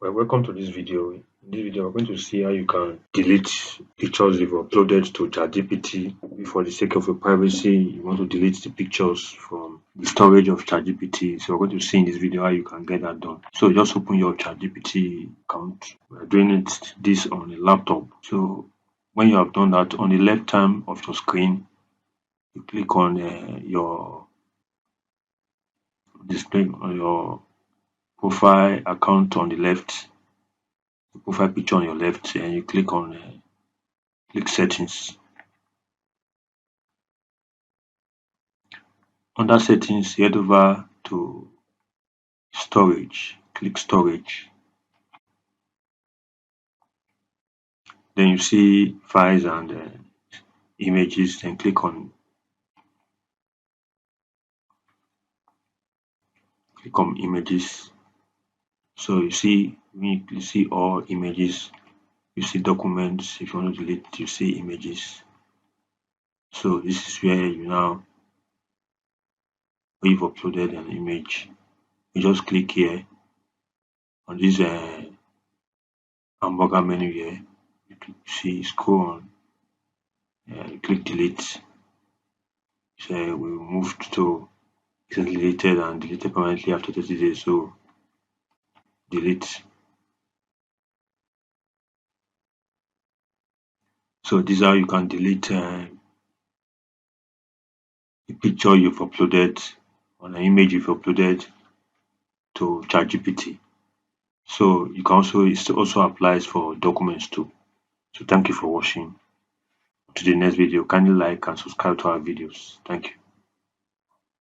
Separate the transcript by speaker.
Speaker 1: Well, welcome to this video. In this video, we're going to see how you can delete pictures you've uploaded to ChatGPT. If for the sake of your privacy, you want to delete the pictures from the storage of ChatGPT. So we're going to see in this video how you can get that done. So just open your ChatGPT account. We're doing this on a laptop. So when you have done that, on the left hand of your screen, you click on your display on your profile account on the left, the profile picture on your left, and you click on click settings. Under settings, head over to storage, click storage. Then you see files and images, then click on images. So you see when you see all images, you see documents. If you want to delete, you see images. So this is where you've uploaded an image. You just click here on this hamburger menu here. You see scroll on, you click delete. So we moved to it's deleted and deleted permanently after 30 days. So delete. So this is how you can delete a picture you've uploaded or an image you've uploaded to ChatGPT. So you can also it also applies for documents too. So thank you for watching. To the next video, kindly like and subscribe to our videos. Thank you.